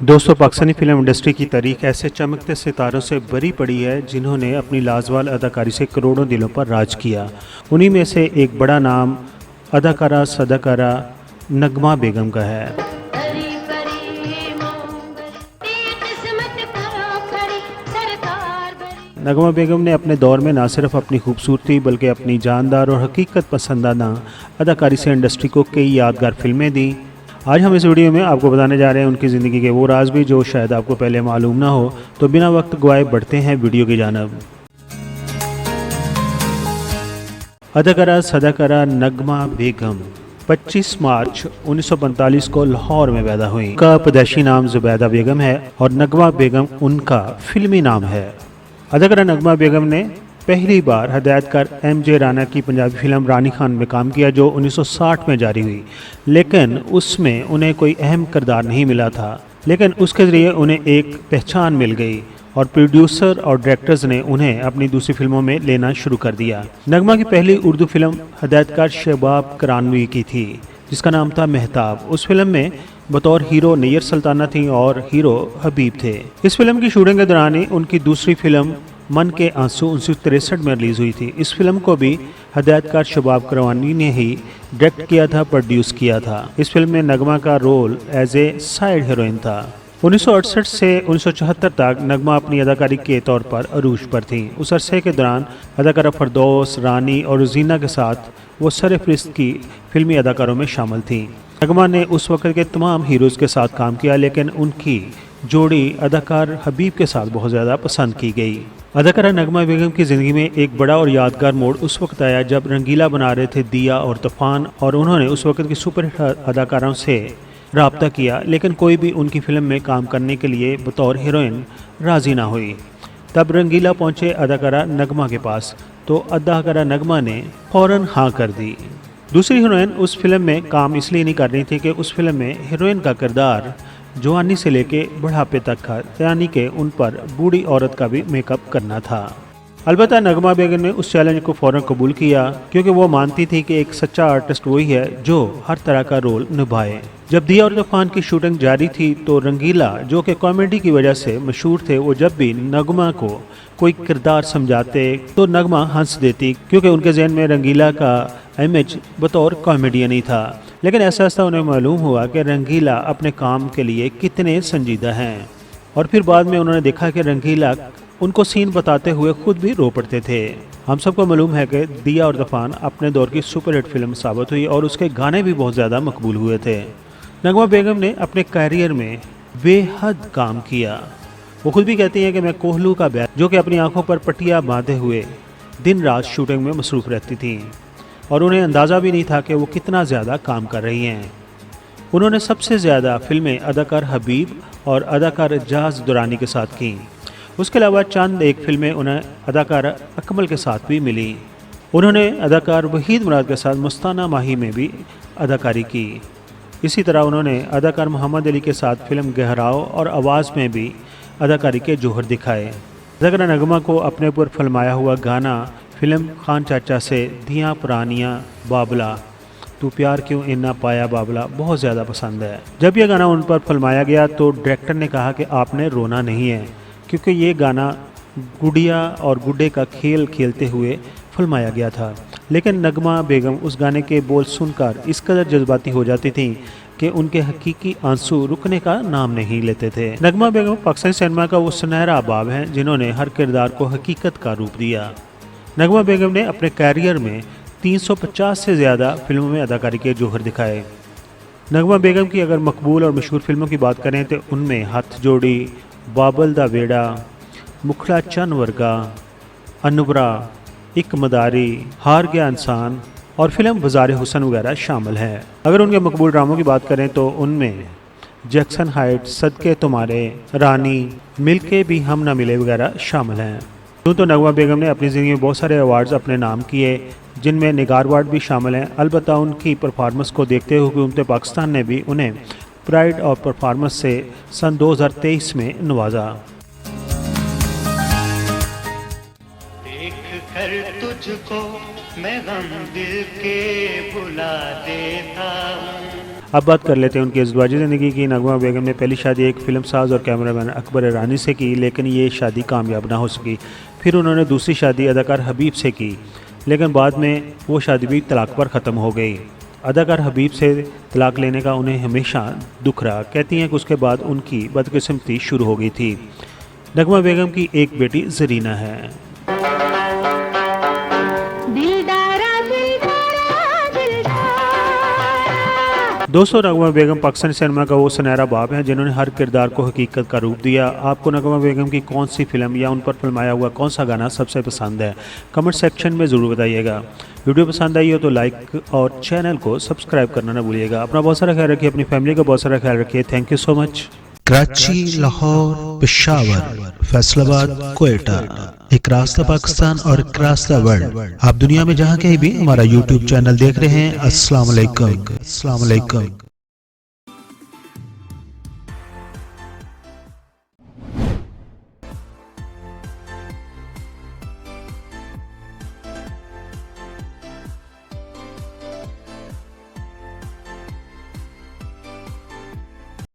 दोस्तों, Pakistani film industry की तारीख ऐसे चमकते सितारों से भरी पड़ी है जिन्होंने अपनी लाजवाब अदाकारी से करोड़ों दिलों पर राज किया। उन्हीं में से एक बड़ा नाम अदाकारा सदाकारा नगमा बेगम का है। नगमा बेगम ने अपने दौर में न सिर्फ अपनी खूबसूरती बल्कि अपनी जानदार और हकीकत पसंदाना अदाकारी से इंडस्ट्री को कई यादगार फिल्में दी। आज हम इस वीडियो में आपको बताने जा रहे हैं उनकी ज़िंदगी के वो राज भी जो शायद आपको पहले मालूम ना हो। तो बिना वक्त गवाए बढ़ते हैं वीडियो की जानिब। अदाकारा सदाकारा नगमा बेगम 25 मार्च 1945 को लाहौर में पैदा हुई। उनका पैदाइशी नाम जुबैदा बेगम है और नगमा बेगम उनका फिल्मी नाम है। अदाकारा नगमा बेगम ने पहली बार हदायतकार एम.जे. राना की पंजाबी फिल्म रानी खान में काम किया जो 1960 में जारी हुई, लेकिन उसमें उन्हें कोई अहम किरदार नहीं मिला था। लेकिन उसके ज़रिए उन्हें एक पहचान मिल गई और प्रोड्यूसर और डायरेक्टर्स ने उन्हें अपनी दूसरी फिल्मों में लेना शुरू कर दिया। नगमा की पहली उर्दू फिल्म हदायतकार शहबाब करानवी की थी जिसका नाम था मेहताब। उस फिल्म में बतौर हीरो नैयर सुल्ताना थी और हीरो हबीब थे। इस फिल्म की शूटिंग के दौरान ही उनकी दूसरी फिल्म मन के आंसू 1963 में रिलीज हुई थी। इस फिल्म को भी हदायतकार शहबाब करानवी ने ही डायरेक्ट किया था, प्रोड्यूस किया था। इस फिल्म में नगमा का role as a side heroine था। 1968 से 1974 तक नगमा अपनी अदाकारी के तौर पर अरूज पर थी। उस अरसे के दौरान अदाकारा फरदौस, रानी और रुजीना के साथ वो सरफहरिस्त की फिल्मी अदाकारों में शामिल थी। नगमा ने उस वक्त के तमाम हीरोज़ के साथ काम किया, लेकिन उनकी जोड़ी अदाकार हबीब के साथ बहुत ज़्यादा पसंद की गई। अदाकारा नगमा बेगम की ज़िंदगी में एक बड़ा और यादगार मोड़ उस वक्त आया जब रंगीला बना रहे थे दिया और तूफान, और उन्होंने उस वक्त की सुपरहिट अदाकारों से रब्ता किया, लेकिन कोई भी उनकी फिल्म में काम करने के लिए बतौर हीरोइन राज़ी ना हुई। तब रंगीला पहुंचे अदाकारा नगमा के पास, तो अदाकारा नगमा ने फ़ौरन हाँ कर दी। दूसरी हीरोइन उस फिल्म में काम इसलिए नहीं कर रही थी कि उस फिल्म में हीरोइन का किरदार जवानी से लेके बुढ़ापे तक था, यानी कि उन पर बूढ़ी औरत का भी मेकअप करना था। अलबत्ता नगमा बेगम ने उस चैलेंज को फ़ौरन कबूल किया क्योंकि वो मानती थी कि एक सच्चा आर्टिस्ट वही है जो हर तरह का रोल निभाए। जब दिया और तूफान की शूटिंग जारी थी तो रंगीला, जो कि कॉमेडी की वजह से मशहूर थे, वो जब भी नगमा को कोई किरदार समझाते तो नगमा हंस देती क्योंकि उनके जहन में रंगीला का इमेज बतौर कॉमेडियन ही था। लेकिन ऐसा ऐसा उन्हें मालूम हुआ कि रंगीला अपने काम के लिए कितने संजीदा हैं, और फिर बाद में उन्होंने देखा कि रंगीला उनको सीन बताते हुए खुद भी रो पड़ते थे। हम सबको मालूम है कि दिया और तूफान अपने दौर की सुपरहिट फिल्म साबित हुई और उसके गाने भी बहुत ज़्यादा मकबूल हुए थे। नगमा बेगम ने अपने कैरियर में बेहद काम किया। वो खुद भी कहती हैं कि मैं कोहलू का बैग, जो कि अपनी आंखों पर पट्टियाँ बांधे हुए दिन रात शूटिंग में मसरूफ़ रहती थी और उन्हें अंदाज़ा भी नहीं था कि वो कितना ज़्यादा काम कर रही हैं। उन्होंने सबसे ज़्यादा फिल्में अदाकार हबीब और अदाकार एजाज दुरानी के साथ की। उसके अलावा चंद एक फिल्में उन्हें अदाकार अकमल के साथ भी मिली। उन्होंने अदाकार वहीद मुराद के साथ मस्ताना माही में भी अदाकारी की। इसी तरह उन्होंने अदाकार मोहम्मद अली के साथ फिल्म गहराव और आवाज़ में भी अदाकारी के जोहर दिखाए। अदाकारा नगमा को अपने ऊपर फिल्माया हुआ गाना फिल्म खान चाचा से दियाँ पुरानियाँ बाबला तू प्यार क्यों इन्ना पाया बाबला बहुत ज़्यादा पसंद है। जब यह गाना उन पर फिल्माया गया तो डायरेक्टर ने कहा कि आपने रोना नहीं है, क्योंकि ये गाना गुड़िया और गुड्डे का खेल खेलते हुए फिल्माया गया था। लेकिन नगमा बेगम उस गाने के बोल सुनकर इस कदर जज्बाती हो जाती थी कि उनके हकीकी आंसू रुकने का नाम नहीं लेते थे। नगमा बेगम पाकिस्तानी सिनेमा का वो सुनहरा बाब हैं जिन्होंने हर किरदार को हकीकत का रूप दिया। नगमा बेगम ने अपने कैरियर में 350 से ज़्यादा फिल्मों में अदाकारी के जोहर दिखाए। नगमा बेगम की अगर मकबूल और मशहूर फिल्मों की बात करें तो उनमें हथ जोड़ी, बाबल दा वेड़ा, मुखड़ा चन वर्गा, अनवरा, एक मदारी, हार गया इंसान और फिल्म बाज़ार हुसन वगैरह शामिल हैं। अगर उनके मकबूल ड्रामों की बात करें तो उनमें जैक्सन हाइट, सदके तुम्हारे, रानी, मिलके भी हम ना मिले वगैरह शामिल हैं। यूँ तो नगमा बेगम ने अपनी ज़िंदगी में बहुत सारे अवार्ड्स अपने नाम किए, जिनमें निगार अवार्ड भी शामिल हैं। अलबत्ता उनकी परफॉर्मेंस को देखते हुए हुकूमत पाकिस्तान ने भी उन्हें प्राइड ऑफ परफॉर्मेंस से सन 2023 में नवाजा। देख कर तुझको मैं गम दिल के भुला देता हूँ। अब बात कर लेते हैं उनकी अज़दवाजी ज़िंदगी की। नगमा बेगम ने पहली शादी एक फिल्म साज और कैमरामैन अकबर ईरानी से की, लेकिन ये शादी कामयाब ना हो सकी। फिर उन्होंने दूसरी शादी अदाकार हबीब से की, लेकिन बाद में वो शादी भी तलाक पर ख़त्म हो गई। अदाकार हबीब से तलाक लेने का उन्हें हमेशा दुख रहा। कहती हैं कि उसके बाद उनकी बदकिस्मती शुरू हो गई थी। नगमा बेगम की एक बेटी ज़रीना है। दोस्तों, नगमा बेगम पाकिस्तानी सिनेमा का वो सुनहरा बाप हैं जिन्होंने हर किरदार को हकीकत का रूप दिया। आपको नगमा बेगम की कौन सी फिल्म या उन पर फिल्माया हुआ कौन सा गाना सबसे पसंद है, कमेंट सेक्शन में ज़रूर बताइएगा। वीडियो पसंद आई हो तो लाइक और चैनल को सब्सक्राइब करना ना भूलिएगा। अपना बहुत सारा ख्याल रखिए, अपनी फैमिली का बहुत सारा ख्याल रखिए। Thank you so much. Karachi, Lahore, Peshawar, Faisalabad, Quetta, एक रास्ता पाकिस्तान और एक रास्ता वर्ल्ड। आप दुनिया में जहाँ कहीं भी हमारा YouTube चैनल देख रहे हैं, अस्सलाम वालेकुम।